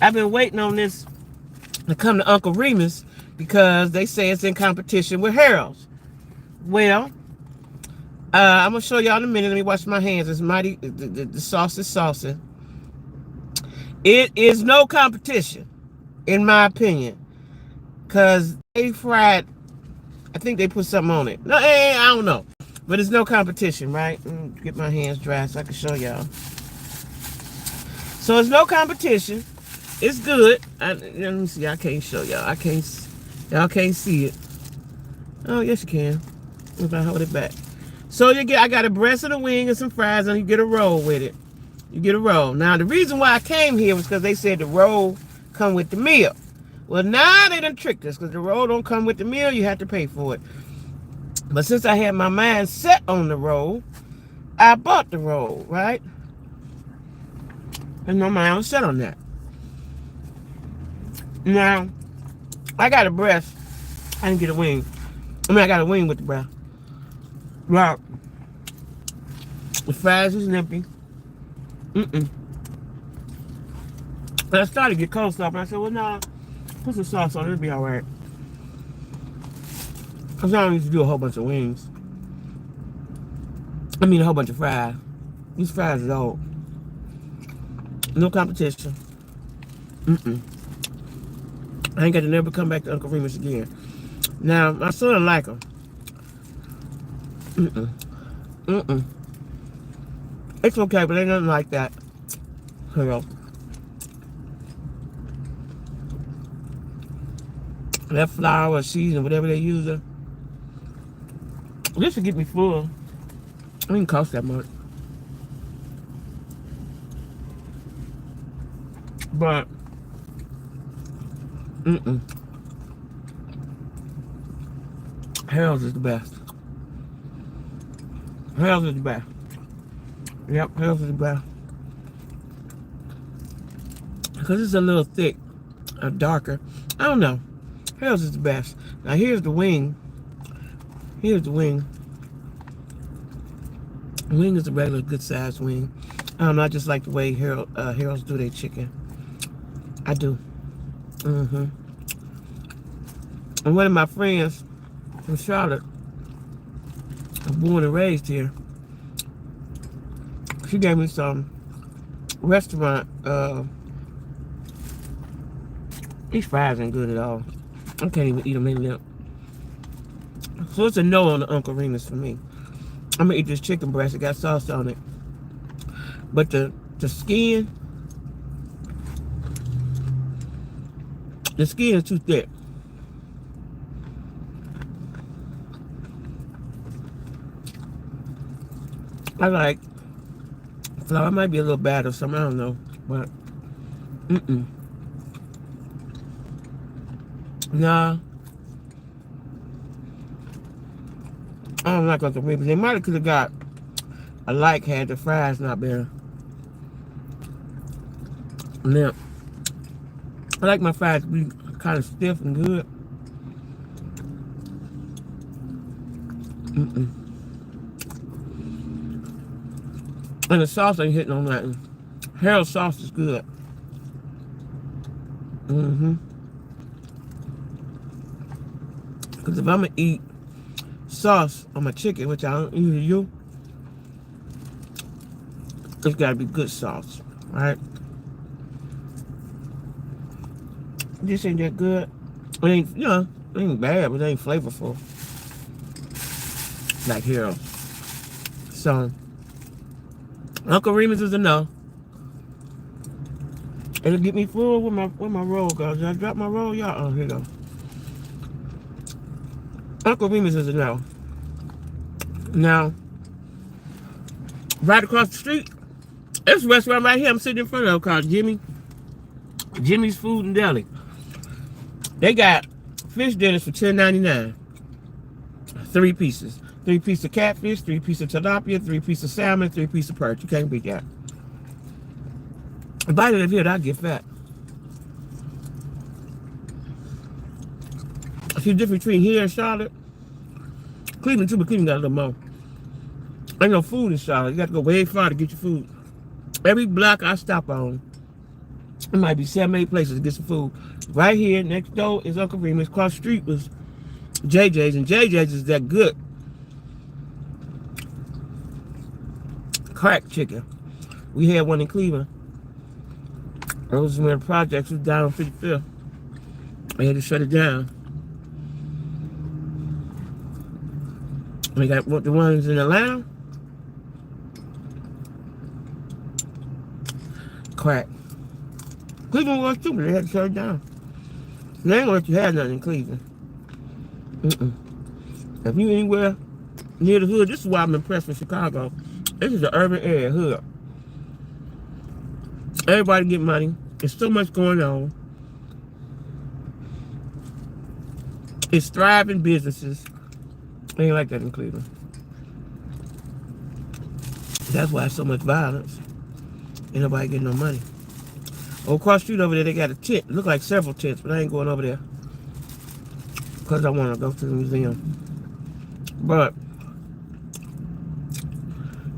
I've been waiting on this to come to Uncle Remus because they say it's in competition with Harold's. Well, I'm going to show y'all in a minute. Let me wash my hands. It's mighty. The sauce is saucy. It is no competition, in my opinion, because they fried, I think they put something on it. No, I don't know. But it's no competition, right? Get my hands dry so I can show y'all. So it's no competition. It's good. Let me see. I can't show y'all. Y'all can't see it. Oh, yes you can. If I hold it back. So I got a breast and a wing and some fries, and you get a roll with it. You get a roll. Now the reason why I came here was because they said the roll come with the meal. Well, now they done tricked us because the roll don't come with the meal. You have to pay for it. But since I had my mind set on the roll, I bought the roll, right? And my mind was set on that. Now, I got a breast. I didn't get a wing. I got a wing with the breast. Right. The fries is nippy. And I started to get cold stuff, and I said, well, nah, put some sauce on it. It'll be all right. Because I don't need to do a whole bunch of wings. I mean, a whole bunch of fries. These fries is old. No competition. I ain't got to never come back to Uncle Remus again. Now, my son like them. It's okay, but ain't nothing like that. Hello. That flour or season, whatever they use. This should get me full. It didn't cost that much. But, Harold's is the best. Harold's is the best. Yep, Harold's is the best. Because it's a little thick or darker. I don't know. Harold's is the best. Now here's the wing. Here's the wing. The wing is a regular good sized wing. I don't know, I just like the way Harold's do their chicken. I do. And one of my friends from Charlotte, born and raised here, she gave me some restaurant. These fries ain't good at all. I can't even eat them in lip. So it's a no on the Uncle Remus for me. I'm gonna eat this chicken breast. It got sauce on it. But the skin is too thick. I like flour. It might be a little bad or something, I don't know. But nah. I don't like Uncle Remus. They might have could have got had the fries not been. Now, I like my fries to be kind of stiff and good. And the sauce ain't hitting on nothing. Harold's sauce is good. Because if I'm going to eat sauce on my chicken, which I don't usually do, it's got to be good sauce, right? This ain't that good. It ain't, it ain't bad, but it ain't flavorful. Like Harold. So, Uncle Remus is a no. It'll get me full with my roll goes. Did I drop my roll, y'all? Oh, here you go. Uncle Remus is a no. Now, right across the street, there's a restaurant right here I'm sitting in front of called Jimmy's Food and Deli. They got fish dinners for $10.99. 3 pieces. 3 pieces of catfish, 3 pieces of tilapia, 3 pieces of salmon, 3 pieces of perch. You can't beat that. A bite of it, I'll get fat. See the difference between here and Charlotte? Cleveland too, but Cleveland got a little more. Ain't no food in Charlotte. You got to go way far to get your food. Every block I stop on, It might be 7, 8 places to get some food. Right here, next door is Uncle Remus. Across the street was JJ's, and JJ's is that good crack chicken. We had one in Cleveland. Those were the projects was down on 55th. They had to shut it down. We got the ones in Atlanta. Crack. Cleveland was too, but they had to shut it down. They ain't gonna let you have nothing in Cleveland. If you anywhere near the hood, this is why I'm impressed with Chicago. This is an urban area, hood. Everybody get money. There's so much going on. It's thriving businesses. Ain't like that in Cleveland. That's why there's so much violence. Ain't nobody getting no money. Oh, across the street over there, they got a tent. Look like several tents, but I ain't going over there because I want to go to the museum. But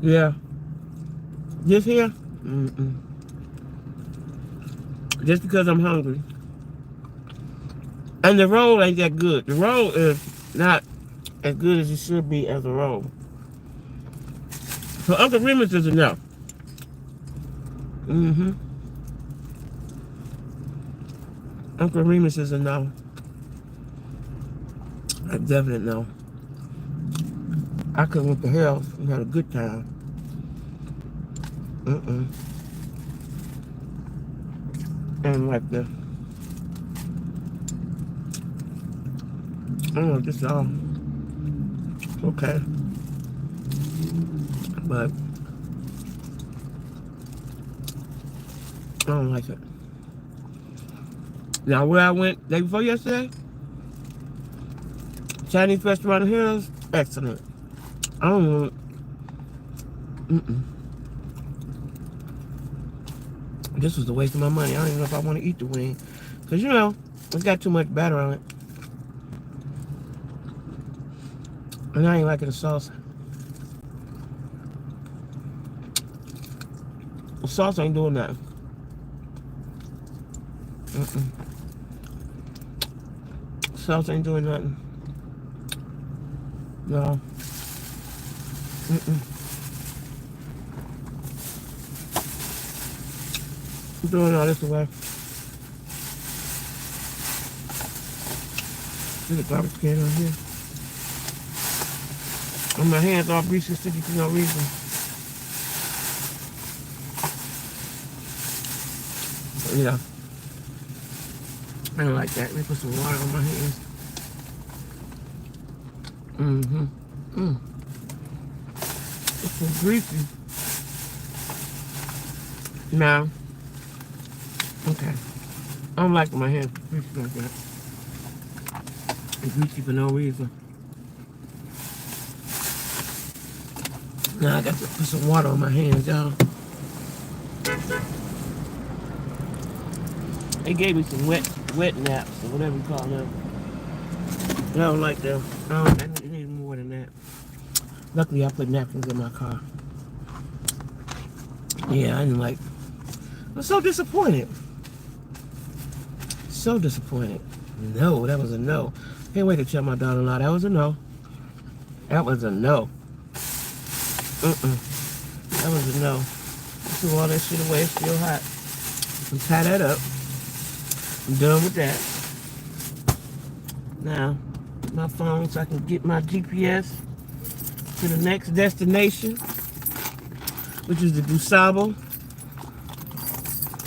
yeah, this here, just because I'm hungry. And the roll ain't that good. The roll is not as good as it should be as a roll. So Uncle Remus is enough. Uncle Remus is a no. A definite no. I could have went to hell and had a good time. And like the, I don't know, just all okay. But I don't like it. Now where I went day before yesterday, Chinese restaurant in Hills, excellent. I don't know. This was a waste of my money. I don't even know if I want to eat the wing. Because, you know, it's got too much batter on it. And I ain't liking the sauce. The sauce ain't doing nothing. Sauce ain't doing nothing. No. I'm throwing all this away. There's a garbage can on here. And my hands all greasy and sticky for no reason. But, yeah. I don't like that. Let me put some water on my hands. It's so greasy. Now, okay. I don't like my hands greasy like that. It's greasy for no reason. Now I got to put some water on my hands, y'all. They gave me some wet naps or whatever you call them. I don't like them. I need more than that. Luckily, I put napkins in my car. Yeah, I didn't like. I'm so disappointed. So disappointed. No, that was a no. Can't wait to tell my daughter-in-law that was a no. That was a no. That was a no. Threw all that shit away. It's still hot. And tie that up. I'm done with that. Now, my phone so I can get my GPS to the next destination, which is the DuSable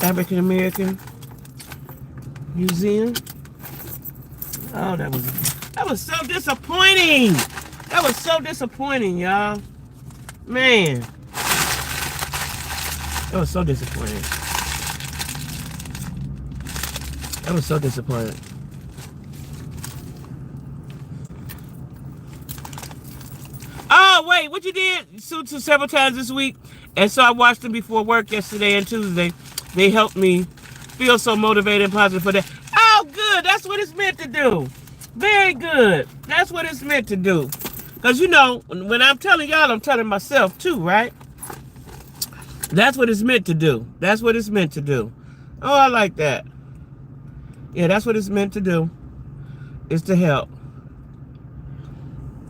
African American Museum. Oh, that was so disappointing. That was so disappointing, y'all. Man, that was so disappointing. I was so disappointed. Oh, wait, what you did several times this week, and so I watched them before work yesterday and Tuesday. They helped me feel so motivated and positive for that. Oh, good. That's what it's meant to do. Very good. That's what it's meant to do. Because, you know, when I'm telling y'all, I'm telling myself too, right? That's what it's meant to do. That's what it's meant to do. Oh, I like that. Yeah, that's what it's meant to do. Is to help.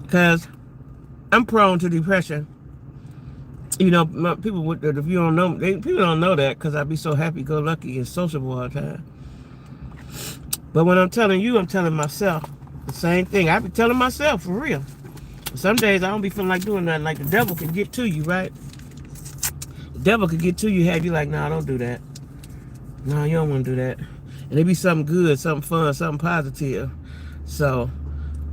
Because I'm prone to depression. You know, people with if you don't know, people don't know that because I be so happy-go-lucky and sociable all the time. But when I'm telling you, I'm telling myself the same thing. I be telling myself for real. Some days I don't be feeling like doing nothing. Like the devil can get to you, right? The devil could get to you, have you like, nah, don't do that. No, you don't want to do that. And it be something good, something fun, something positive. So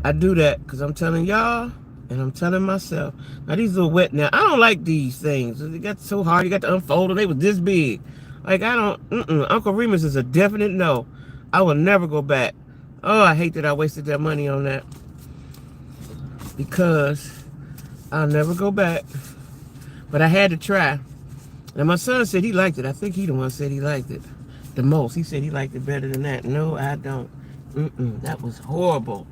I do that because I'm telling y'all and I'm telling myself. Now these are wet now. I don't like these things. They got so hard. You got to unfold them. They was this big. Like I don't. Uncle Remus is a definite no. I will never go back. Oh, I hate that I wasted that money on that. Because I'll never go back. But I had to try. And my son said he liked it. I think he the one said he liked it the most. He said he liked it better than that. No, I don't. That was horrible.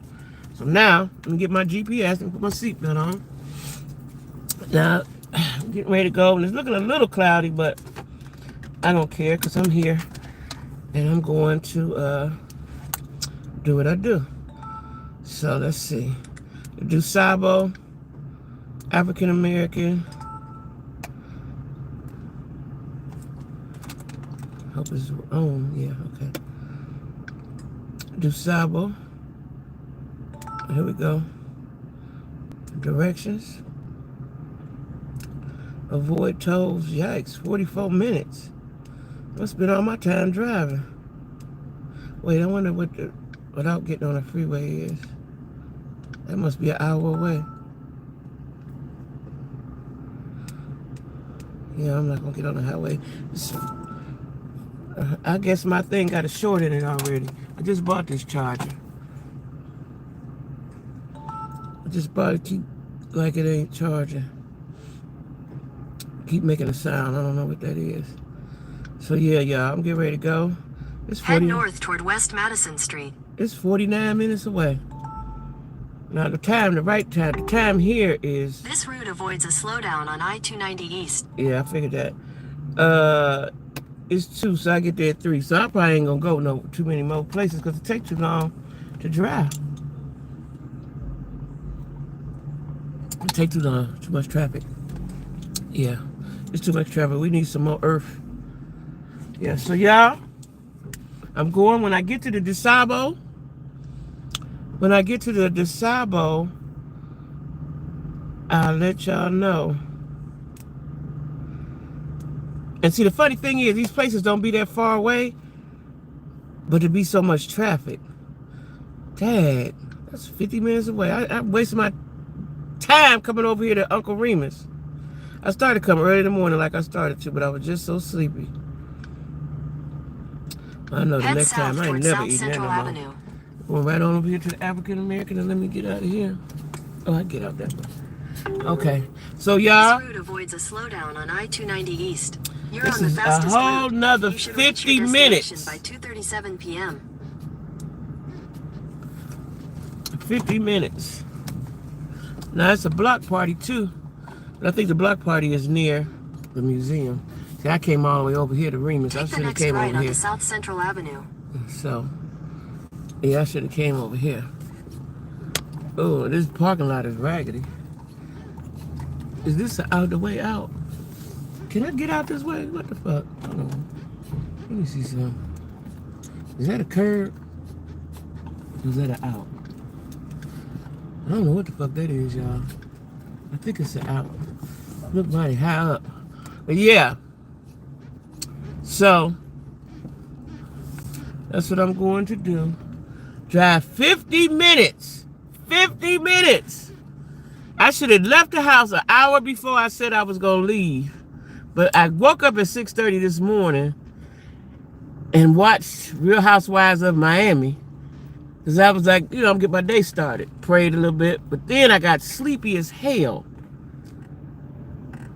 So now, I'm going to get my GPS and put my seatbelt on. Now, I'm getting ready to go. And it's looking a little cloudy, but I don't care because I'm here. And I'm going to do what I do. So, let's see. Do Sabo, African American. Hope it's on. Yeah, okay. Do Sabo. Here we go. Directions. Avoid tolls. Yikes, 44 minutes. Must have been all my time driving. Wait, I wonder what the without getting on the freeway is. That must be an hour away. Yeah, I'm not gonna get on the highway. I guess my thing got a short in it already. I just bought this charger. I just bought it, keep like it ain't charging. Keep making a sound. I don't know what that is. So yeah, y'all, I'm getting ready to go. It's 40, head north toward West Madison Street. It's 49 minutes away. Now the time here is... This route avoids a slowdown on I-290 East. Yeah, I figured that. It's 2, so I get there at 3. So I probably ain't gonna go too many more places because it takes too long to drive. It takes too long, too much traffic. Yeah, it's too much traffic. We need some more earth. Yeah, so y'all, I'm going when I get to the DeSabo. When I get to the DeSabo, I'll let y'all know. And see, the funny thing is, these places don't be that far away, but there be so much traffic. Dad, that's 50 minutes away. I'm wasting my time coming over here to Uncle Remus. I started coming early in the morning like I started to, but I was just so sleepy. I know the next time I ain't never eating that no more. Going right on over here to the African American and let me get out of here. Oh, I get out that way. Okay, so y'all. This route avoids a slowdown on I-290 East. You're This on the is a fastest whole route. nother You should reach your 50 minutes. destination by 2:37 p.m. 50 minutes. Now it's a block party too, but I think the block party is near the museum. See, I came all the way over here to Remus. I should have came over here. South Central Avenue. So, yeah, I should have came over here. Oh, this parking lot is raggedy. Is this out the way out? Can I get out this way? What the fuck? Hold on. Let me see something. Is that a curb? Or is that an out? I don't know what the fuck that is, y'all. I think it's an out. Look mighty high up. But yeah. So, that's what I'm going to do. Drive 50 minutes. 50 minutes. I should have left the house an hour before I said I was going to leave. But I woke up at 6:30 this morning and watched Real Housewives of Miami. Because I was like, I'm going to get my day started. Prayed a little bit. But then I got sleepy as hell.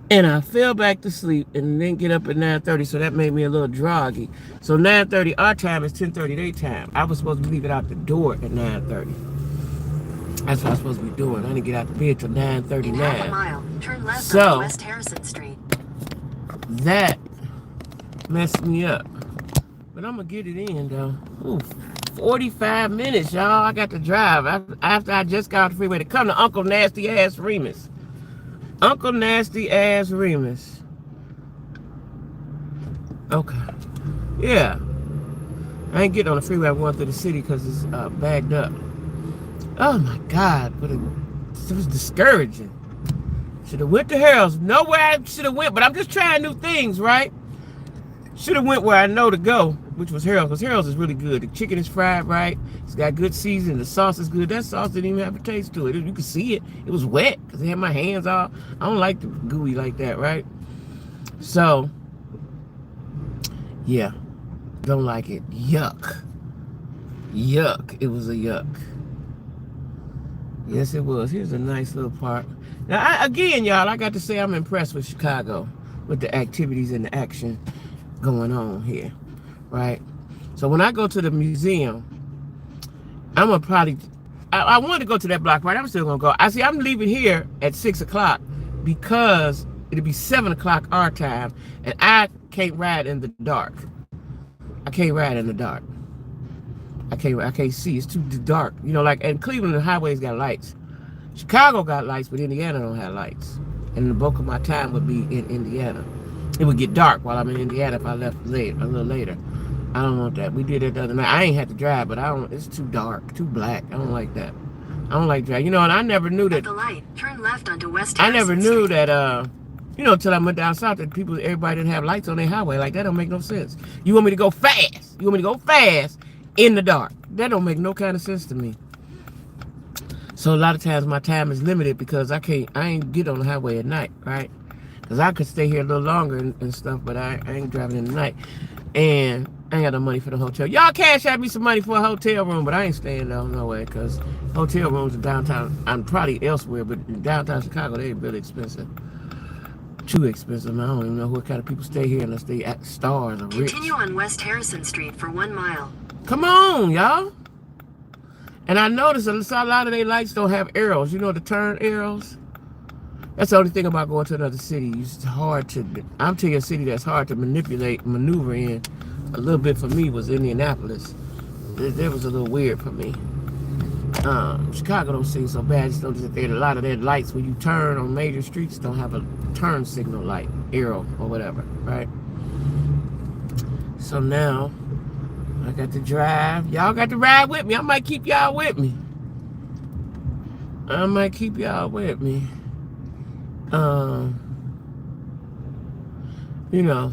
And I fell back to sleep and didn't get up at 9:30. So that made me a little groggy. So 9:30 our time is 10:30 their time. I was supposed to leave it out the door at 9:30. That's what I was supposed to be doing. I didn't get out the bed till 9:39. In half a mile, turn left on West Harrison Street. That messed me up. But I'm going to get it in, though. Ooh, 45 minutes, y'all. I got to drive after I just got off the freeway to come to Uncle Nasty Ass Remus. Uncle Nasty Ass Remus. Okay. Yeah. I ain't getting on the freeway. I'm going through the city because it's bagged up. Oh, my God. It was discouraging. Should have went to Harold's. Nowhere I should have went, but I'm just trying new things, right? Should have went where I know to go, which was Harold's, because Harold's is really good. The chicken is fried right. It's got good seasoning. The sauce is good. That sauce didn't even have a taste to it. You could see it. It was wet because I had my hands off. I don't like the gooey like that, right? So, yeah. Don't like it. Yuck. Yuck. It was a yuck. Yes, it was. Here's a nice little park. Now, again, y'all, I got to say I'm impressed with Chicago, with the activities and the action going on here, right? So when I go to the museum, I'm gonna probably, I want to go to that block party. I'm still gonna go. I'm leaving here at 6 o'clock because it'll be 7 o'clock our time, and I can't ride in the dark. I can't ride in the dark. I can't see. It's too dark. You know, like, and Cleveland, the highways got lights. Chicago got lights, but Indiana don't have lights. And the bulk of my time would be in Indiana. It would get dark while I'm in Indiana if I left late, a little later. I don't want that. We did it the other night. I ain't had to drive, but it's too dark, too black. I don't like that. I don't like driving. You know, and I never knew that. At the light, turn left onto West I never Harrison knew Street. that, you know, until I went down south, that everybody didn't have lights on their highway. Like, that don't make no sense. You want me to go fast? You want me to go fast in the dark? That don't make no kind of sense to me. So a lot of times my time is limited because I ain't get on the highway at night, right? Because I could stay here a little longer and stuff, but I ain't driving in the night. And I ain't got no money for the hotel. Y'all cash out me some money for a hotel room, but I ain't staying there, no way, because hotel rooms in downtown, I'm probably elsewhere, but in downtown Chicago, they really expensive. Too expensive. I don't even know what kind of people stay here unless they at stars or rich. Continue on West Harrison Street for 1 mile. Come on, y'all. And I noticed a lot of their lights don't have arrows. You know, the turn arrows? That's the only thing about going to another city. It's hard to, I'm telling you, a city that's hard to maneuver in. A little bit for me was Indianapolis. That was a little weird for me. Chicago don't seem so bad. Just noticed that a lot of their lights when you turn on major streets don't have a turn signal light, arrow, or whatever, right? So now, I got to drive. Y'all got to ride with me. I might keep y'all with me. You know,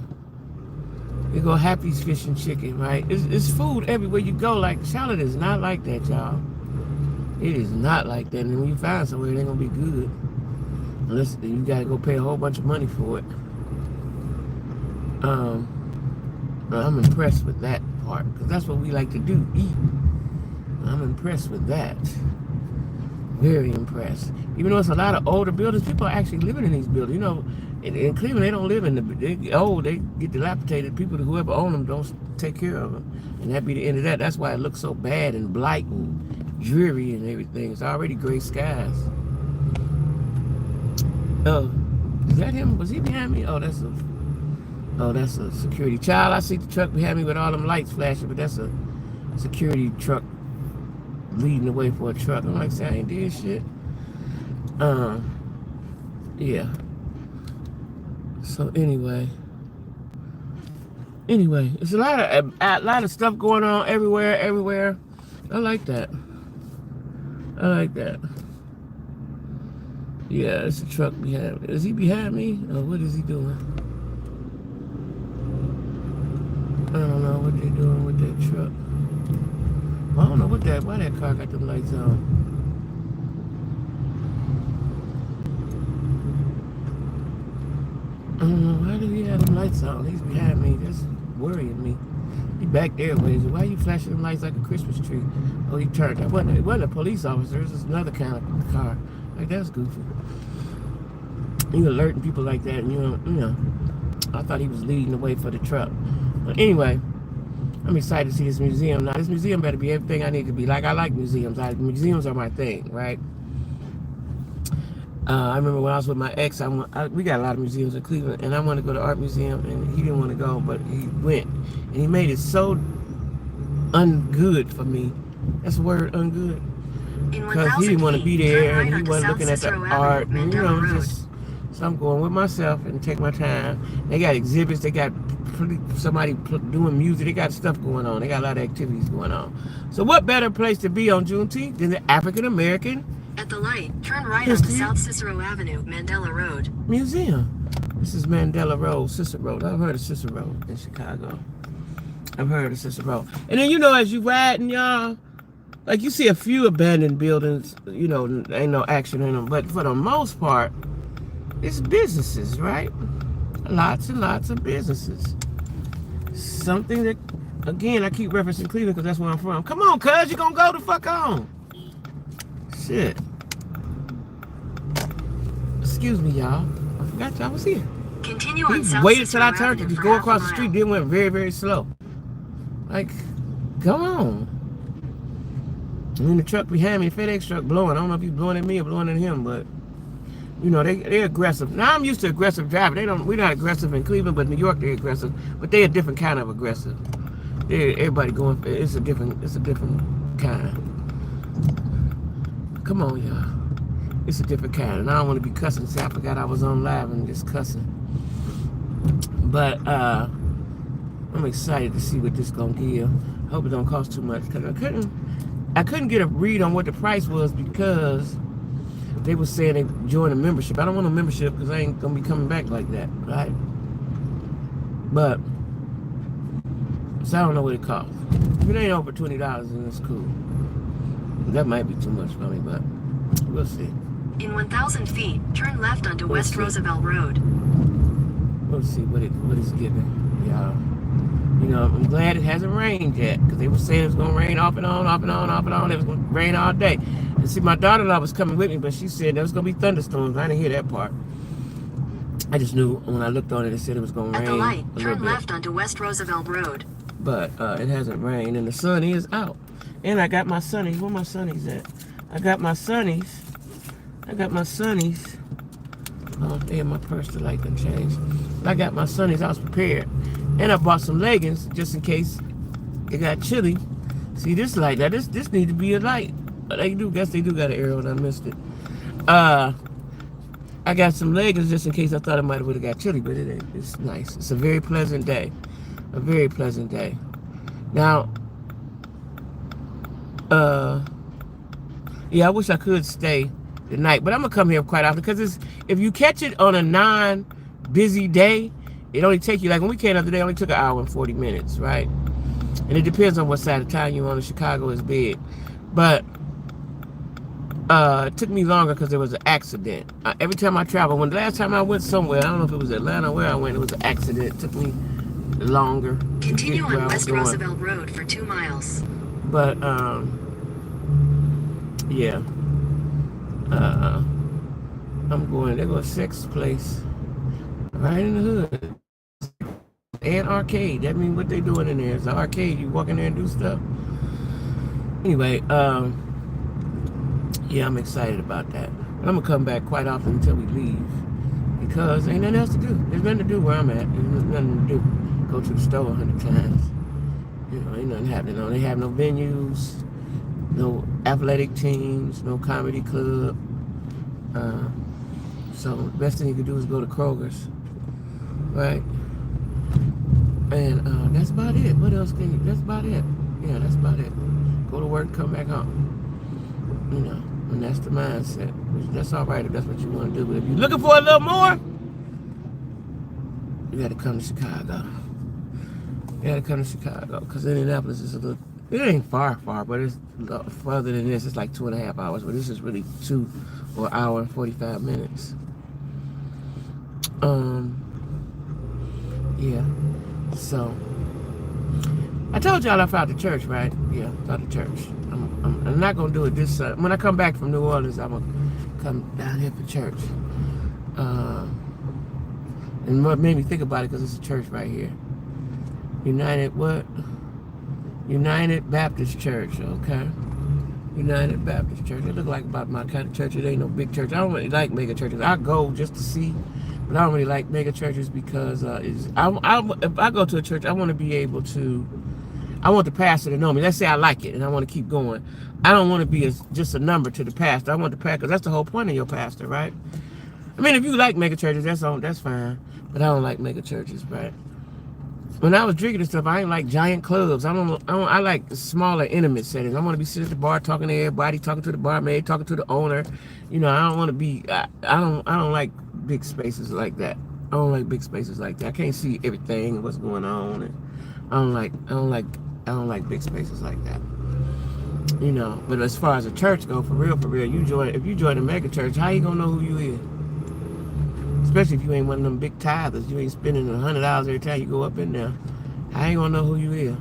you go Happy's Fish and Chicken, right? It's food everywhere you go. Like, Charlotte is not like that, y'all. It is not like that. And when you find somewhere, it ain't gonna be good. Unless you gotta go pay a whole bunch of money for it. I'm impressed with that part, because that's what we like to do, eat. I'm impressed with that. Very impressed. Even though it's a lot of older buildings, people are actually living in these buildings. You know, in Cleveland, they don't live in they get dilapidated. People, whoever own them, don't take care of them. And that be the end of that. That's why it looks so bad and blight and dreary and everything. It's already gray skies. Oh, is that him? Was he behind me? Oh, that's a security. Child, I see the truck behind me with all them lights flashing, but that's a security truck leading the way for a truck. I'm like, say, I ain't did shit. Yeah. So anyway, it's a lot of stuff going on everywhere. I like that. Yeah, it's a truck behind me. Is he behind me? Or what is he doing? I don't know what they're doing with that truck. Well, I don't know why that car got them lights on. I don't know, why do he have them lights on? He's behind me, that's worrying me. He back there ways. Why are you flashing them lights like a Christmas tree? Oh, he turned. It wasn't a police officer, it was just another kind of car. Like, that's goofy. You alerting people like that, and you know, I thought he was leading the way for the truck. But anyway, I'm excited to see this museum. Now, this museum better be everything I need to be. Like, I like museums. Museums are my thing, right? I remember when I was with my ex, we got a lot of museums in Cleveland, and I wanted to go to art museum, and he didn't want to go, but he went, and he made it so ungood for me. That's the word, ungood. In Because he 1,000 didn't want to feet, be turn there, right and he onto wasn't South looking at the Cicero art, Avenue, and Mandela Road. so I'm going with myself and take my time. They got exhibits, they got somebody doing music, they got stuff going on, they got a lot of activities going on. So what better place to be on Juneteenth than the African American At the light, turn right onto History South Cicero Avenue, Mandela Road. Museum? This is Mandela Road, Cicero Road. I've heard of Cicero in Chicago. I've heard of Cicero. And then, as you riding, y'all, like you see a few abandoned buildings, ain't no action in them. But for the most part, it's businesses, right? Lots and lots of businesses. Something that, again, I keep referencing Cleveland because that's where I'm from. Come on, cuz, you gonna go the fuck on. Shit. Excuse me, y'all. I forgot y'all was here. Continue on South Waited till Cicero I turned to Avenue just for go half a across the mile. street, then went very, very slow. Like, come on. And then the truck behind me, the FedEx truck blowing. I don't know if he's blowing at me or blowing at him, but they're aggressive. Now I'm used to aggressive driving. We're not aggressive in Cleveland, but New York they're aggressive. But they're a different kind of aggressive. Everybody going. It's a different kind. Come on, y'all. It's a different kind, and I don't want to be cussing. See, I forgot I was on live and just cussing. But I'm excited to see what this gonna give. I hope it don't cost too much because I couldn't get a read on what the price was because they were saying they joined a membership. I don't want a membership because I ain't gonna be coming back like that, right? But so I don't know what it costs. If it ain't over $20, then it's cool. That might be too much for me, but we'll see. In 1,000 feet, turn left onto West Roosevelt Road. We'll see what it's giving, y'all. I'm glad it hasn't rained yet because they were saying it was going to rain off and on, off and on, off and on. It was going to rain all day. And see, my daughter-in-law was coming with me, but she said there was going to be thunderstorms. I didn't hear that part. I just knew when I looked on it, it said it was going to rain. At the light, turn left onto West Roosevelt Road. But it hasn't rained, and the sun is out. And I got my sunnies. Where my sunnies at? I got my sunnies. Oh, they in my purse, the light done changed. I got my sunnies. I was prepared. And I bought some leggings just in case it got chilly. See this light? Now this needs to be a light. Guess they do got an arrow and I missed it. I got some leggings just in case I thought it might have got chilly, but it ain't. It's nice. It's a very pleasant day. A very pleasant day. Now, yeah, I wish I could stay the night, but I'm gonna come here quite often because if you catch it on a non-busy day, it only take you, like when we came the other day, it only took 1 hour and 40 minutes, right? And it depends on what side of town you're on. Chicago is big, but it took me longer because there was an accident. Every time I travel, the last time I went somewhere, I don't know if it was Atlanta or where I went, it was an accident. It took me longer. Continue on West Roosevelt Road for 2 miles. But yeah. I'm going, there goes Sex Place. Right in the hood. And arcade. That means what they doing in there is an arcade. You walk in there and do stuff. Anyway, yeah, I'm excited about that. But I'm gonna come back quite often until we leave. Because ain't nothing else to do. There's nothing to do where I'm at. There's nothing to do. Go to the store 100 times. Ain't nothing happening. They have no venues, no athletic teams, no comedy club. So the best thing you can do is go to Kroger's, right? And that's about it. What else can you? That's about it. Yeah, that's about it. Go to work, come back home. And that's the mindset. That's all right if that's what you want to do. But if you're looking for a little more, you got to come to Chicago. You got to come to Chicago because Indianapolis is a little. It ain't far, but it's further than this. It's like 2.5 hours, but this is really 2 or 1 hour and 45 minutes. Yeah. So, I told y'all I found the church, right? Yeah, I found the church. I'm not gonna do it this Sunday. When I come back from New Orleans, I'm gonna come down here for church. And what made me think about it because it's a church right here. United Baptist Church, okay. United Baptist Church. It look like about my kind of church. It ain't no big church. I don't really like mega churches. I go just to see, but I don't really like mega churches because if I go to a church, I want to be able to. I want the pastor to know me. Let's say I like it and I want to keep going. I don't want to be just a number to the pastor. I want the pastor, because that's the whole point of your pastor, right? I mean, if you like mega churches, that's fine. But I don't like mega churches, right? When I was drinking and stuff, I ain't like giant clubs. I like smaller, intimate settings. I want to be sitting at the bar talking to everybody, talking to the barmaid, talking to the owner. I don't want to be. I don't like big spaces like that. I don't like big spaces like that. I can't see everything and what's going on. And I don't like big spaces like that. But as far as a church go, for real, if you join a mega church, how you gonna know who you is? Especially if you ain't one of them big tithers. You ain't spending $100 every time you go up in there. How you gonna know who you is?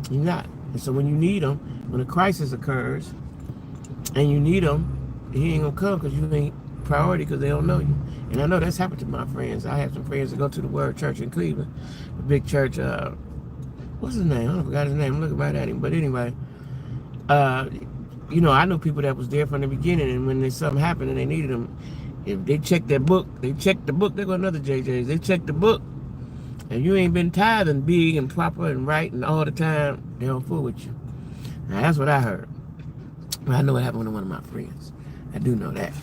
You're not. And so when you need them, when a crisis occurs, and you need them, he ain't gonna come because you ain't priority because they don't know you. And I know that's happened to my friends. I have some friends that go to the Word Church in Cleveland, a big church. What's his name? I forgot his name. I'm looking right at him. But anyway, I know people that was there from the beginning, and when something happened and they needed them, if they check their book, they check the book. They got another JJ's. They check the book, and you ain't been tithing big and proper and right and all the time, they don't fool with you. Now that's what I heard. I know what happened to one of my friends. I do know that.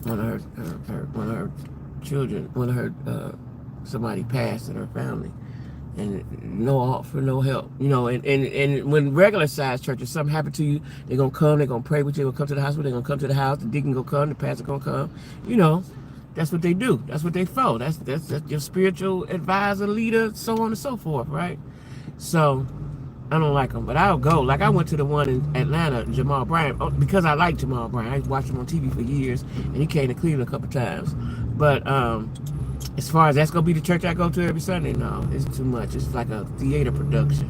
One of her children, somebody passed in her family, and no offer, no help. And when regular sized churches, something happened to you, they're gonna come, they're gonna pray with you, they're gonna come to the hospital, they're gonna come to the house, the deacon gonna come, the pastor gonna come. That's what they do. That's what they for. That's your spiritual advisor, leader, so on and so forth, right? So I don't like them, but I'll go. Like I went to the one in Atlanta, Jamal Bryant, because I like Jamal Bryant. I watched him on TV for years, and he came to Cleveland a couple times. But as far as that's gonna be the church I go to every Sunday, no, it's too much. It's like a theater production.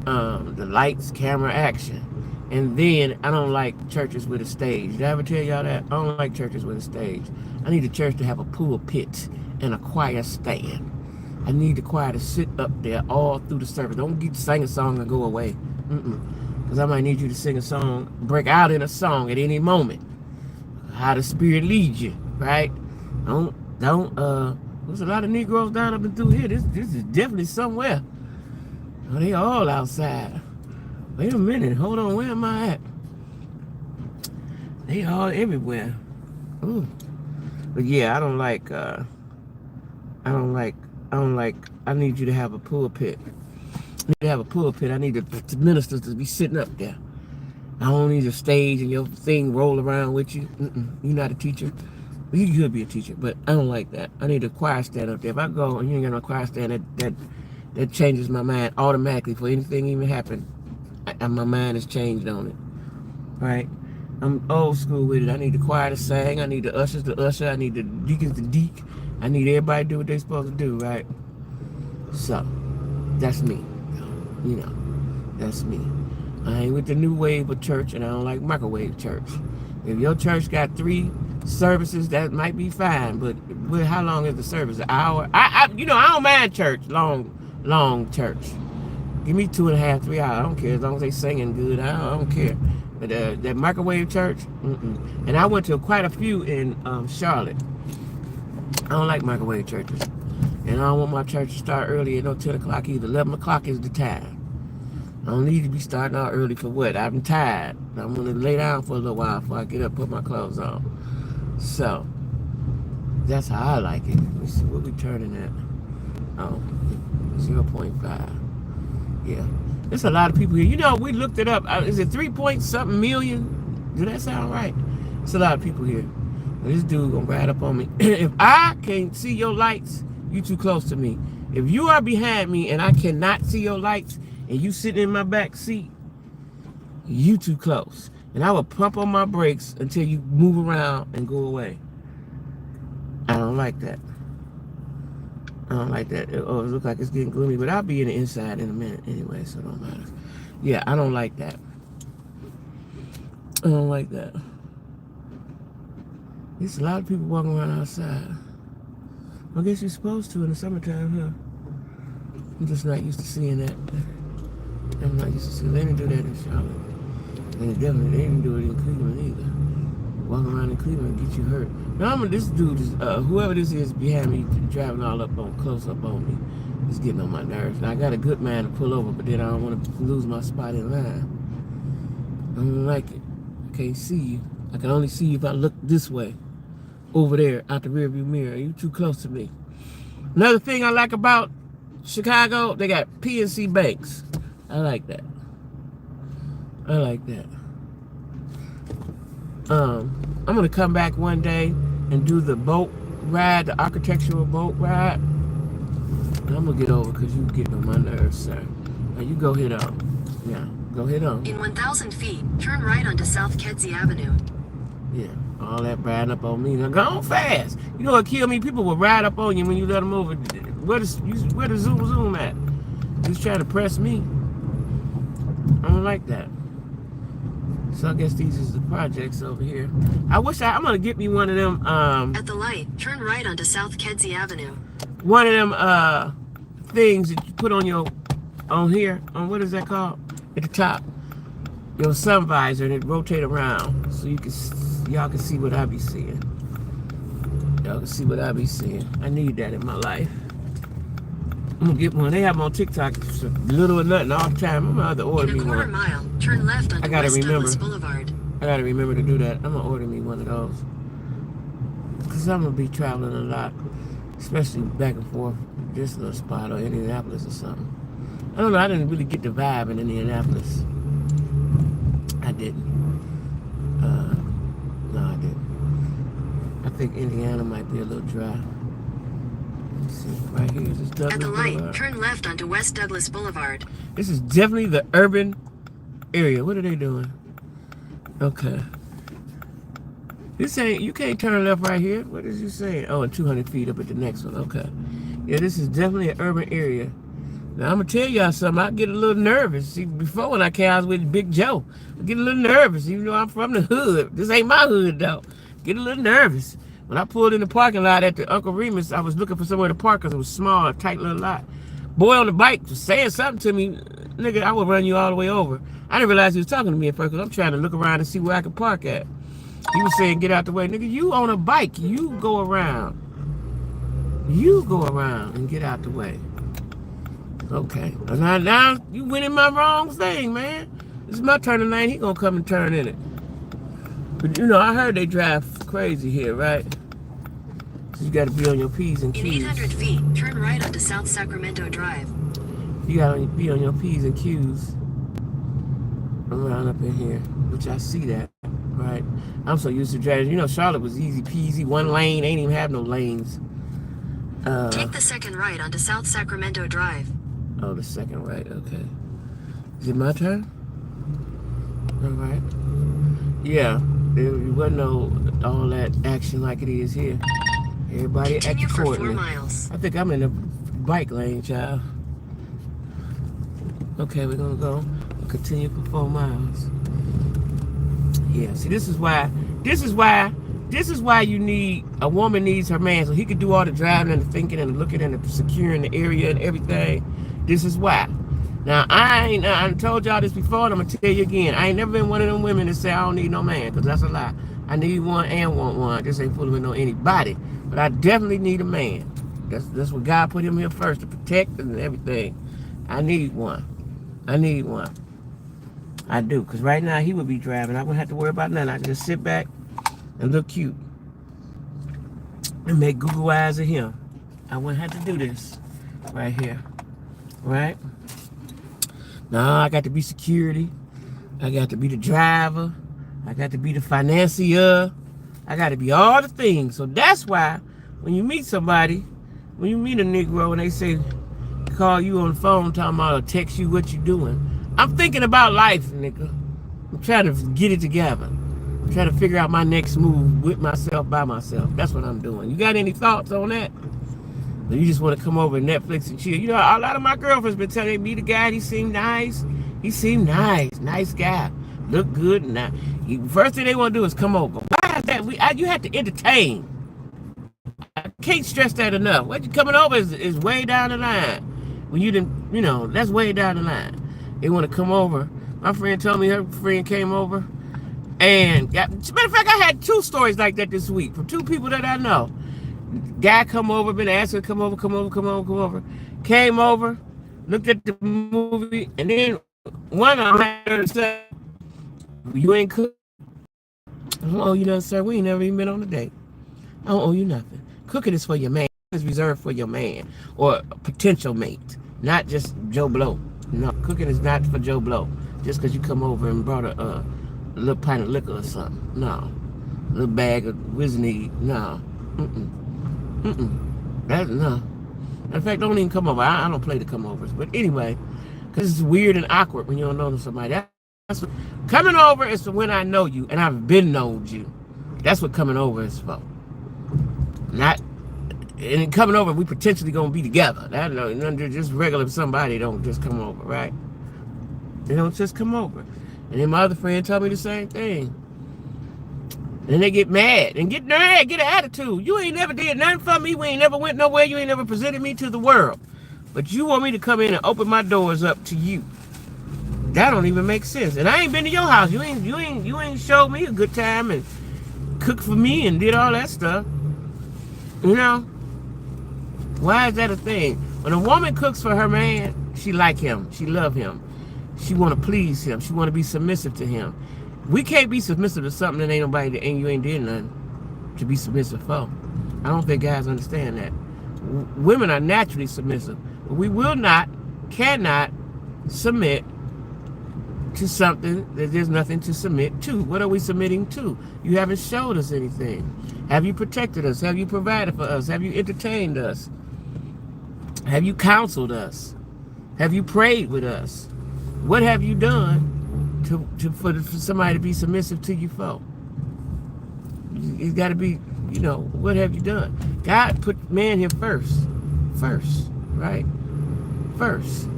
The lights, camera, action. And then I don't like churches with a stage. Did I ever tell y'all that? I don't like churches with a stage. I need a church to have a pulpit and a choir stand. I need the choir to sit up there all through the service. Don't get to sing a song and go away. Because I might need you to sing a song, break out in a song at any moment. How the Spirit leads you, right? There's a lot of Negroes down up and through here. This is definitely somewhere. Oh, they all outside. Wait a minute, hold on, where am I at? They all everywhere. Ooh. But yeah, I need you to have a pulpit. I need the ministers to be sitting up there. I don't need a stage and your thing roll around with you. You're not a teacher. Well, you could be a teacher, but I don't like that. I need a choir stand up there. If I go and you ain't got no choir stand, that changes my mind automatically. For anything even happen, my mind is changed on it. Right? I'm old school with it. I need the choir to sing. I need the ushers to usher. I need the deacons to deek. I need everybody to do what they're supposed to do, right? So, that's me. That's me. I ain't with the new wave of church, and I don't like microwave church. If your church got 3 services, that might be fine, but how long is the service? An hour? I don't mind church, long church. Give me 2.5, 3 hours. I don't care, as long as they singing good. I don't care. But that microwave church, and I went to quite a few in Charlotte. I don't like microwave churches, and I don't want my church to start early at no 10 o'clock either. 11 o'clock is the time. I don't need to be starting out early for what? I'm tired. I'm going to lay down for a little while before I get up and put my clothes on. So, that's how I like it. Let's see what we turning at. Oh, 0.5. Yeah. There's a lot of people here. We looked it up. Is it 3-point-something million? Does that sound right? It's a lot of people here. And this dude gonna ride up on me. If I can't see your lights, you too close to me. If you are behind me and I cannot see your lights and you sitting in my back seat, you too close. And I will pump on my brakes until you move around and go away. I don't like that. It looks like it's getting gloomy, but I'll be in the inside in a minute anyway, so it don't matter. Yeah, I don't like that. There's a lot of people walking around outside. I guess you're supposed to in the summertime, huh? I'm just not used to seeing that. I'm not used to see. They didn't do that in Charlotte. And definitely, they didn't do it in Cleveland either. Walk around in Cleveland and get you hurt. Now, this dude is, whoever this is behind me, driving all up on, close up on me, is getting on my nerves. Now, I got a good man to pull over, but then I don't want to lose my spot in line. I don't like it. I can't see you. I can only see you if I look this way, over there, out the rearview mirror. You too close to me. Another thing I like about Chicago, they got PNC banks. I like that. I like that. I'm gonna come back one day and do the boat ride, the architectural boat ride. And I'm gonna get over because you getting on my nerves, sir. Now you go ahead on. Yeah, go ahead on. In 1,000 feet, turn right onto South Kedzie Avenue. Yeah, all that riding up on me. Now go on fast. You know what killed me? People will ride up on you when you let them over. Where the zoom at? Just trying to press me. I don't like that. So I guess these is the projects over here. I'm gonna get me one of them. At the light, turn right onto South Kedzie Avenue. One of them things that you put on here. On what is that called? At the top, your sun visor, and it rotate around so y'all can see what I be seeing. Y'all can see what I be seeing. I need that in my life. I'm gonna get one. They have them on TikTok, little or nothing, all the time. I'm gonna have to order me one. In a quarter mile, turn left onto West Douglas Boulevard. I gotta remember to do that. I'm gonna order me one of those. Cause I'm gonna be traveling a lot, especially back and forth, this little spot or Indianapolis or something. I don't know, I didn't really get the vibe in Indianapolis. I didn't. No, I didn't. I think Indiana might be a little dry. See, right here is Douglas At the light, Boulevard. turn left onto West Douglas Boulevard. This is definitely the urban area. What are they doing? Okay. You can't turn left right here. What is you saying? Oh, and 200 feet up at the next one. Okay. Yeah, this is definitely an urban area. Now, I'm going to tell y'all something. I get a little nervous. See, before when I came, I was with Big Joe. I get a little nervous, even though I'm from the hood. This ain't my hood, though. Get a little nervous. When I pulled in the parking lot at the Uncle Remus, I was looking for somewhere to park because it was small, a tight little lot. Boy on the bike was saying something to me. Nigga, I would run you all the way over. I didn't realize he was talking to me at first because I'm trying to look around and see where I could park at. He was saying, get out the way. Nigga, you on a bike. You go around. You go around and get out the way. Okay. Now you went in my wrong thing, man. This is my turning lane. He gonna come and turn in it. But you know, I heard they drive crazy here, right? So you gotta be on your P's and Q's. In 800 feet, turn right onto South Sacramento Drive. You gotta be on your P's and Q's around up in here, which I see that, right? I'm so used to driving. You know, Charlotte was easy peasy, one lane, ain't even have no lanes. Take the second right onto South Sacramento Drive. Oh, the second right, okay. Is it my turn? All right. Yeah, there wasn't no all that action like it is here. Everybody Continue acting for 4 accordingly. miles. I think I'm in the bike lane, child. Okay, we're gonna go continue for 4 miles. Yeah, see, this is why you need, a woman needs her man so he could do all the driving and the thinking and the looking and the securing the area and everything. This is why. Now, I told y'all this before, and I'm gonna tell you again. I ain't never been one of them women that say I don't need no man, because that's a lie. I need one and want one. This ain't fooling with no anybody. But I definitely need a man. That's what God put him here first, to protect and everything. I need one. I need one. I do, because right now he would be driving. I wouldn't have to worry about nothing. I can just sit back and look cute and make Google eyes of him. I wouldn't have to do this right here. Right? Now I got to be security. I got to be the driver. I got to be the financier. I got to be all the things. So that's why when you meet somebody, when you meet a Negro and they say, call you on the phone talking about or text you what you doing, I'm thinking about life, nigga. I'm trying to get it together. I'm trying to figure out my next move with myself, by myself. That's what I'm doing. You got any thoughts on that? Or you just want to come over and Netflix and chill? You know, a lot of my girlfriends been telling me the guy, he seemed nice. He seemed nice. Nice guy. Look good. First thing they want to do is come over. Why is that? You have to entertain. I can't stress that enough. What you coming over is way down the line. When you didn't, you know, that's way down the line. They want to come over. My friend told me her friend came over. And, matter of fact, I had 2 stories like that this week from 2 people that I know. Guy come over, been asking, come over. Came over, looked at the movie, and then one of them had her say, you ain't cook. I don't owe you nothing, sir. We ain't never even been on a date. I don't owe you nothing. Cooking is for your man. It's reserved for your man or a potential mate, not just Joe Blow. No, cooking is not for Joe Blow. Just because you come over and brought a little pint of liquor or something. No. A little bag of Wisney. No. That's no. In fact, don't even come over. I don't play the come overs. But anyway, because it's weird and awkward when you don't know somebody. That's what, coming over is for when I know you and I've been known you. That's what coming over is for. Not, and coming over, we potentially gonna be together. That just regular somebody don't just come over, right? They don't just come over. And then my other friend told me the same thing. And they get mad and get an attitude. You ain't never did nothing for me. We ain't never went nowhere. You ain't never presented me to the world. But you want me to come in and open my doors up to you. That don't even make sense. And I ain't been to your house. You ain't showed me a good time and cooked for me and did all that stuff. You know? Why is that a thing? When a woman cooks for her man, she like him. She love him. She want to please him. She want to be submissive to him. We can't be submissive to something that ain't nobody, and you ain't did nothing to be submissive for. I don't think guys understand that. Women are naturally submissive, but we cannot submit to something that there's nothing to submit to. What are we submitting to? You haven't showed us anything. Have you protected us? Have you provided for us? Have you entertained us? Have you counseled us? Have you prayed with us? What have you done for somebody to be submissive to you for? It's got to be, what have you done? God put man here first, right? First.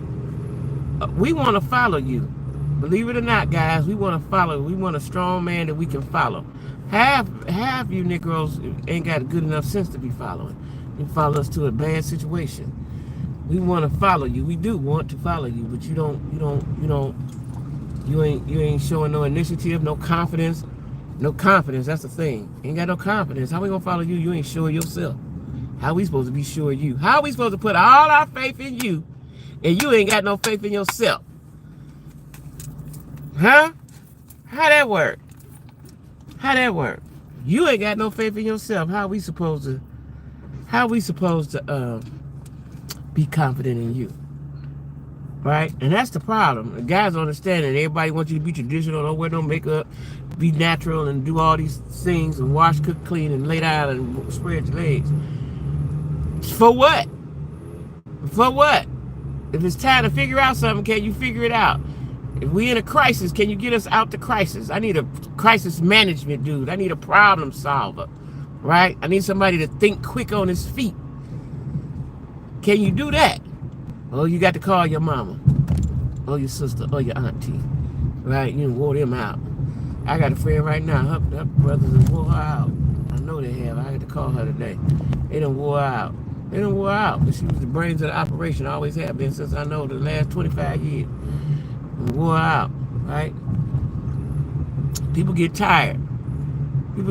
We want to follow you. Believe it or not, guys, we want to follow. We want a strong man that we can follow. Half you Negroes ain't got good enough sense to be following. You follow us to a bad situation. We want to follow you. We do want to follow you, but you ain't showing no initiative, no confidence. No confidence, that's the thing. Ain't got no confidence. How we gonna follow you? You ain't sure yourself. How we supposed to be sure of you? How we supposed to put all our faith in you and you ain't got no faith in yourself? Huh? How that work? You ain't got no faith in yourself. How we supposed to be confident in you? Right? And that's the problem. The guys don't understand it. Everybody wants you to be traditional, don't wear no makeup, be natural, and do all these things, and wash, cook, clean, and lay down and spread your legs. For what? For what? If it's time to figure out something, can you figure it out? If we in a crisis, can you get us out the crisis? I need a crisis management dude. I need a problem solver. Right? I need somebody to think quick on his feet. Can you do that? Oh, you got to call your mama, or your sister, or your auntie, right? You can wore them out. I got a friend right now, her brothers have wore her out. I know they have. I had to call her today. They done wore her out. But she was the brains of the operation, always have been since I know the last 25 years. Wore her out, right? People get tired. Of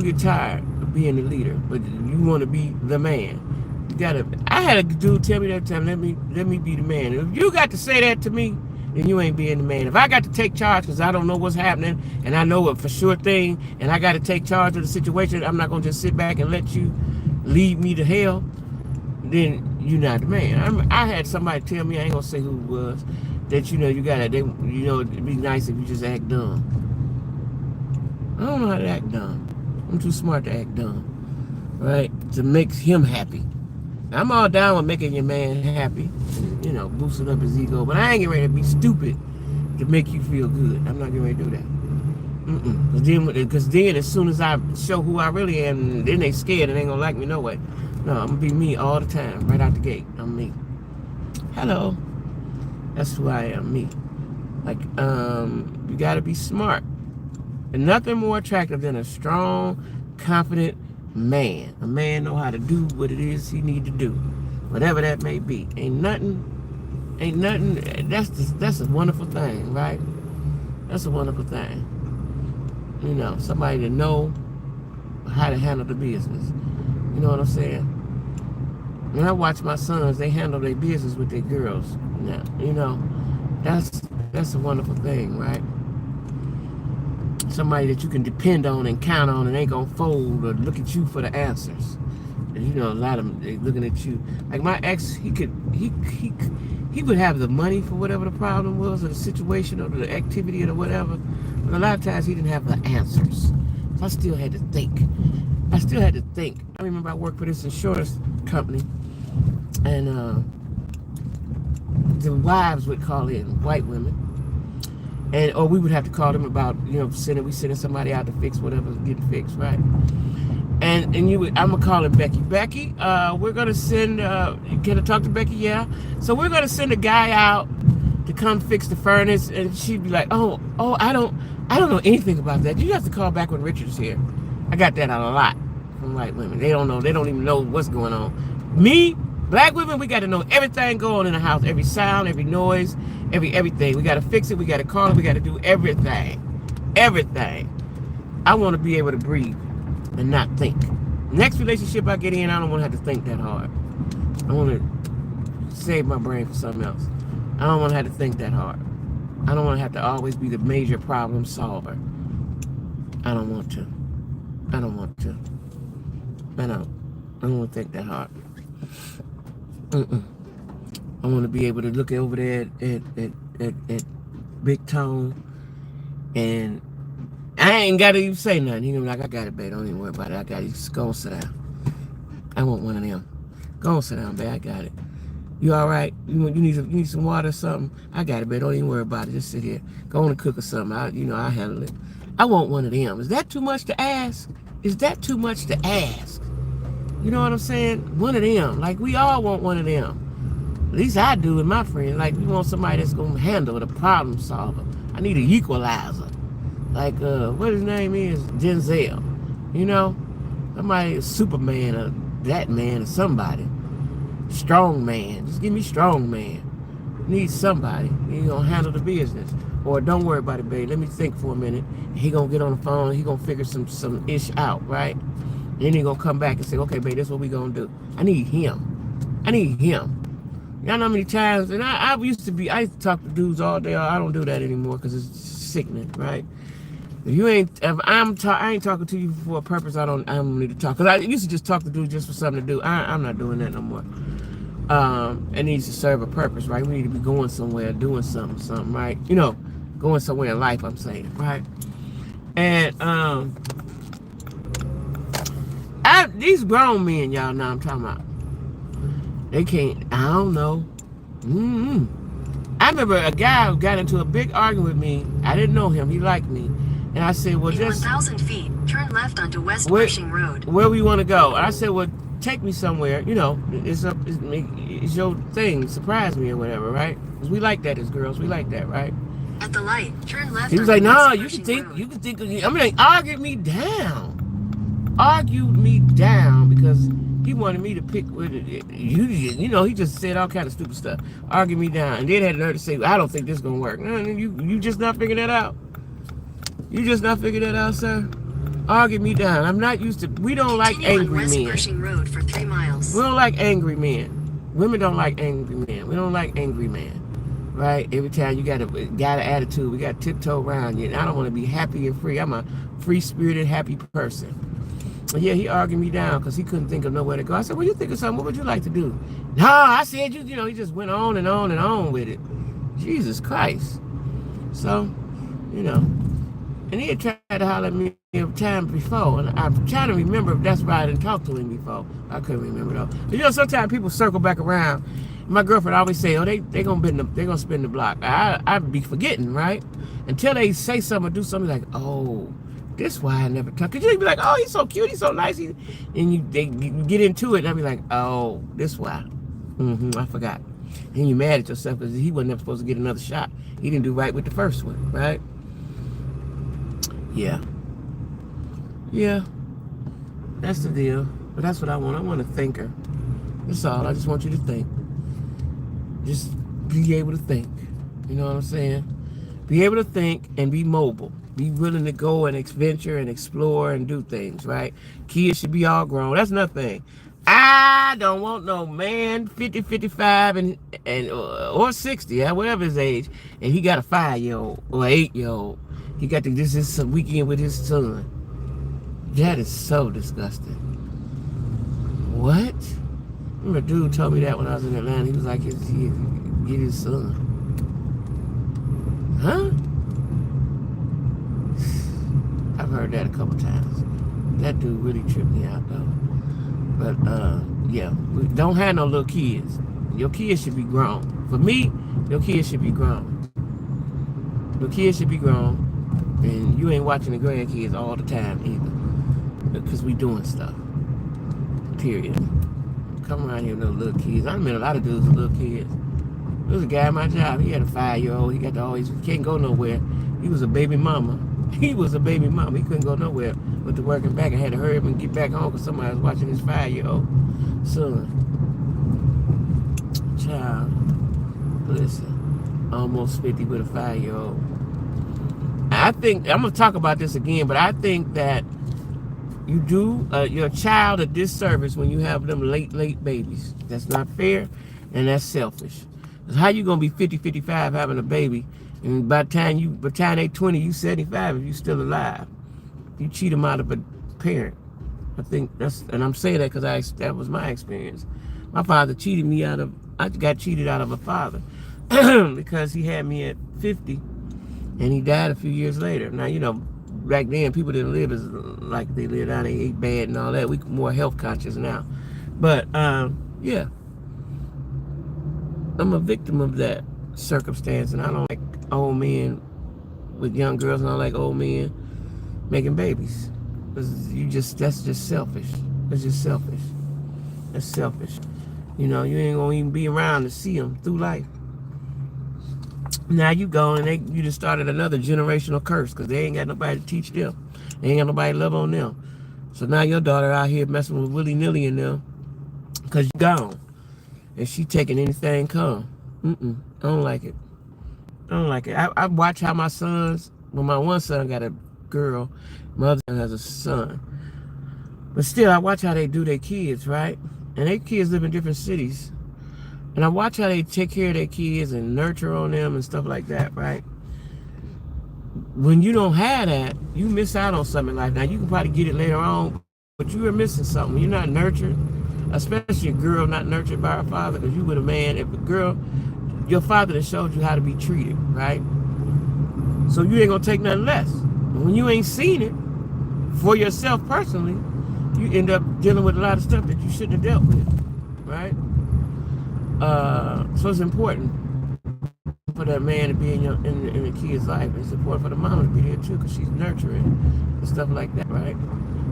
being the leader, but you want to be the man. I had a dude tell me that time, let me be the man. If you got to say that to me, then you ain't being the man. If I got to take charge because I don't know what's happening and I know a for sure thing and I got to take charge of the situation, I'm not going to just sit back and let you lead me to hell, then you're not the man. I had somebody tell me, I ain't going to say who it was, that it'd be nice if you just act dumb. I don't know how to act dumb. I'm too smart to act dumb, right? To make him happy. I'm all down with making your man happy, and, boosting up his ego. But I ain't getting ready to be stupid to make you feel good. I'm not getting ready to do that. Because then as soon as I show who I really am, then they scared and they ain't gonna like me no way. No, I'm gonna be me all the time, right out the gate. I'm me. Hello. That's who I am, me. Like, you gotta be smart. And nothing more attractive than a strong, confident man. A man know how to do what it is he need to do, whatever that may be. Ain't nothing Ain't nothing. That's a wonderful thing, right? That's a wonderful thing. You know, somebody to know how to handle the business. You know what I'm saying? When I watch my sons, they handle their business with their girls. Now, you know, that's a wonderful thing, right? Somebody that you can depend on and count on and ain't gonna fold or look at you for the answers. And you know, a lot of them they looking at you. Like my ex, he would have the money for whatever the problem was or the situation or the activity or whatever. But a lot of times he didn't have the answers. So I still had to think. I remember I worked for this insurance company, and the wives would call in, white women, and or we would have to call them about, you know, sending somebody out to fix whatever's getting fixed, right? And I'm gonna call her Becky. Becky, we're gonna send. Can I talk to Becky? Yeah. So we're gonna send a guy out to come fix the furnace, and she'd be like, oh, I don't know anything about that. You have to call back when Richard's here. I got that a lot from white women. They don't know. They don't even know what's going on. Me, black women, we got to know everything going on in the house, every sound, every noise, everything. We got to fix it. We got to call it. We got to do everything. I want to be able to breathe and not think. Next relationship I get in, I don't want to have to think that hard. I want to save my brain for something else. I don't want to have to think that hard. I don't want to have to always be the major problem solver. I don't want to. I don't want to think that hard. I want to be able to look over there at Big Tone, and I ain't got to even say nothing. He gonna be like, I got it, babe. Don't even worry about it. I got it. Just go and sit down. I want one of them. Go and sit down, babe. I got it. You all right? You need some water or something? I got it, babe. Don't even worry about it. Just sit here. Go on and cook or something. I'll handle it. I want one of them. Is that too much to ask? You know what I'm saying? One of them. Like, we all want one of them. At least I do with my friends. Like, we want somebody that's going to handle the problem solver. I need an equalizer. Like, what his name is? Denzel. You know? Somebody, Superman or that man or somebody. Strong man. Just give me strong man. Need somebody. He going to handle the business. Or don't worry about it, babe. Let me think for a minute. He gonna get on the phone. He gonna figure some ish out, right? Then he gonna come back and say, okay, babe, this is what we gonna do. I need him. Y'all know how many times, and I used to talk to dudes all day. I don't do that anymore because it's sickening, right? If I ain't talking to you for a purpose, I don't need to talk. Because I used to just talk to dudes just for something to do. I'm not doing that no more. It needs to serve a purpose, right? We need to be going somewhere, doing something, right? You know, going somewhere in life, I'm saying, right? And these grown men, y'all know I'm talking about, they can't, I don't know. I remember a guy who got into a big argument with me. I didn't know him. He liked me. And I said, well, in 1,000 feet, turn left onto West Pershing Road. Where we want to go? And I said, well, take me somewhere. You know, it's your thing. Surprise me or whatever, right? Because we like that as girls. We like that, right? At the light, turn left. He was like, no, you can think. I mean, argued me down because he wanted me to pick with it. You know, he just said all kind of stupid stuff. Argued me down, and then had the nerve to say, I don't think this is gonna work. No, you just not figuring that out. You just not figuring that out, sir. Argued me down. I'm not used to. We don't like angry men. Pershing Road for 3 miles. We don't like angry men. Women don't like angry men. We don't like angry men. Right? Every time you got an attitude, we got to tiptoe around you. And I don't want to be happy and free. I'm a free-spirited, happy person. And yeah, he argued me down because he couldn't think of nowhere to go. I said, well, you think of something. What would you like to do? No, I said, you know, he just went on and on and on with it. Jesus Christ. So, you know. And he had tried to holler at me a time before. And I'm trying to remember if that's why I didn't talk to him before. I couldn't remember though. But you know, sometimes people circle back around. My girlfriend always say, oh, they gonna spin the block. I'd be forgetting, right? Until they say something or do something like, oh, this why I never talk. Cause you'd be like, oh, he's so cute, he's so nice. And you get into it, and I'd be like, oh, this why. I forgot. And you mad at yourself because he wasn't ever supposed to get another shot. He didn't do right with the first one, right? Yeah. That's the deal. But that's what I want. I want a thinker. That's all. I just want you to think. Just be able to think. You know what I'm saying? Be able to think and be mobile. Be willing to go and adventure and explore and do things, right? Kids should be all grown. That's another thing. I don't want no man 50, 55, and or 60, whatever his age, and he got a 5-year-old or 8-year-old. He got to this weekend with his son. That is so disgusting. What? Remember a dude told me that when I was in Atlanta. He was like, he get his son. Huh? I've heard that a couple times. That dude really tripped me out though. But yeah, don't have no little kids. Your kids should be grown. For me, your kids should be grown. Your kids should be grown, and you ain't watching the grandkids all the time either, because we doing stuff. Period. Come around here with no little kids. I met a lot of dudes with little kids. There was a guy at my job. He had a 5-year-old. He got to always can't go nowhere. He was a baby mama. He was a baby mama. He couldn't go nowhere but to working back. I had to hurry up and get back home because somebody was watching his 5-year-old son. Child, listen, almost 50 with a 5-year-old. I think I'm gonna talk about this again, but I think that you do your child a disservice when you have them late babies. That's not fair, and that's selfish. How you gonna be 50, 55 having a baby, and by the time they 20, you 75 if you still alive? You cheat them out of a parent. I think that's, and I'm saying that because that was my experience. My father cheated me out of. I got cheated out of a father because he had me at 50, and he died a few years later. Now you know, back then people didn't live as like they live now. They ate bad and all that. We more health conscious now, but yeah. I'm a victim of that circumstance, and I don't like old men with young girls, and I don't like old men making babies. That's just selfish. It's just selfish. That's selfish. You know, you ain't gonna even be around to see them through life. Now you go and you just started another generational curse because they ain't got nobody to teach them. They ain't got nobody to love on them. So now your daughter out here messing with willy-nilly in them because you gone. And she taking anything come. I don't like it. I don't like it. I watch how my sons, well, my one son got a girl, my other son has a son. But still, I watch how they do their kids, right? And their kids live in different cities. And I watch how they take care of their kids and nurture on them and stuff like that, right? When you don't have that, you miss out on something like that. You can probably get it later on, but you are missing something. When you're not nurtured, especially a girl not nurtured by her father, because you with a man. If a girl, your father that showed you how to be treated, right? So you ain't gonna take nothing less. And when you ain't seen it for yourself personally, you end up dealing with a lot of stuff that you shouldn't have dealt with, right? So it's important for that man to be in the kid's life. It's important for the mama to be there too, because she's nurturing and stuff like that, right?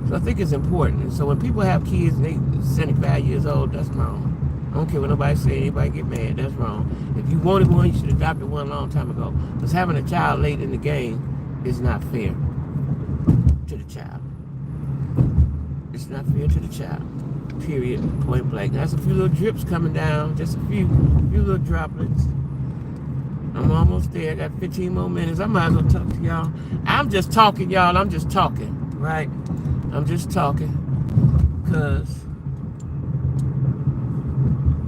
So I think it's important. And so when people have kids and they 75 years old, that's wrong. I don't care what nobody say, anybody get mad, that's wrong. If you wanted one, you should have adopted one a long time ago. Because having a child late in the game is not fair to the child. It's not fair to the child. Period. Point blank. That's a few little drips coming down, just a few little droplets. I'm almost there. I got 15 more minutes. I might as well talk to y'all. I'm just talking, y'all. I'm just talking, right? I'm just talking because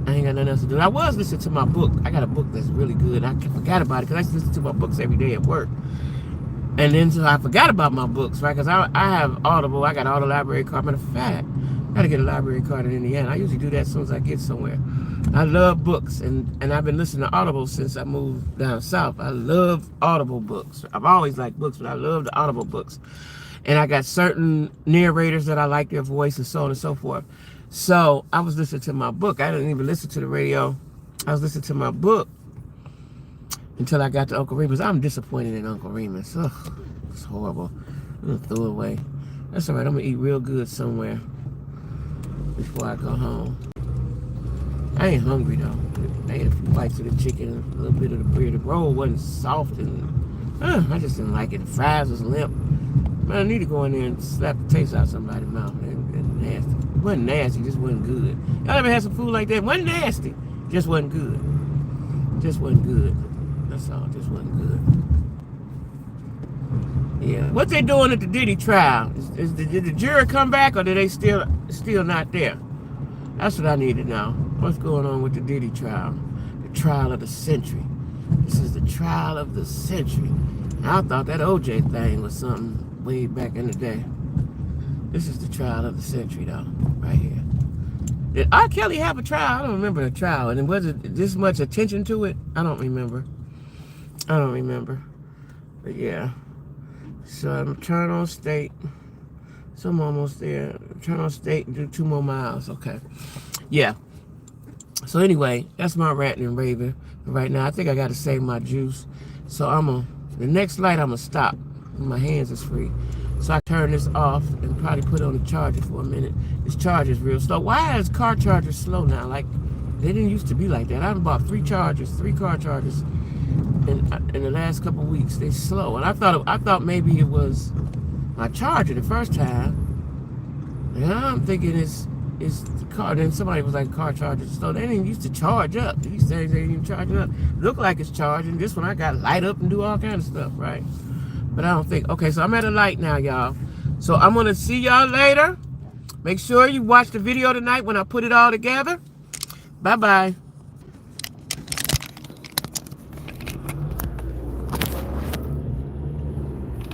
I ain't got nothing else to do. I was listening to my book. I got a book that's really good. I forgot about it because I used to listen to my books every day at work. And then so I forgot about my books, right? Because I have Audible. I got Auto library card. Matter of fact, I got to get a library card in Indiana. I usually do that as soon as I get somewhere. I love books, and I've been listening to Audible since I moved down south. I love Audible books. I've always liked books, but I love the Audible books. And I got certain narrators that I like their voice and so on and so forth. So I was listening to my book. I didn't even listen to the radio. I was listening to my book until I got to Uncle Remus. I'm disappointed in Uncle Remus. Ugh, it's horrible. I'm going to throw it away. That's all right. I'm going to eat real good somewhere before I go home. I ain't hungry though. I ate a few bites of the chicken, a little bit of the bread. The roll wasn't soft, and I just didn't like it. The fries was limp. Man, I need to go in there and slap the taste out of somebody's mouth. It nasty. It wasn't nasty, just wasn't good. Y'all ever had some food like that? It wasn't nasty, just wasn't good. Just wasn't good. That's all. Just wasn't good. Yeah. What they doing at the Diddy trial? Did the jury come back, or did they still not there? That's what I need to know. What's going on with the Diddy trial? The trial of the century. This is the trial of the century. I thought that OJ thing was something way back in the day. This is the trial of the century, though, right here. Did R. Kelly have a trial? I don't remember the trial. And was it this much attention to it? I don't remember. But yeah. So I'm turn on state. So I'm almost there. Turn on state and do 2 more miles. Okay. Yeah. So anyway, that's my ranting and raving. Right now, I think I got to save my juice. So the next light, I'm going to stop. My hands is free. So I turn this off and probably put on the charger for a minute. This charger is real slow. Why is car chargers slow now? Like, they didn't used to be like that. I've bought 3 car chargers in the last couple of weeks. They slow. And I thought maybe it was my charger the first time. And I'm thinking it's the car. Then somebody was like, car chargers slow. They didn't used to charge up. These things ain't even charging up. Look like it's charging. This one I got light up and do all kind of stuff, right? But I don't think. Okay, so I'm at a light now, y'all. So I'm going to see y'all later. Make sure you watch the video tonight when I put it all together. Bye-bye.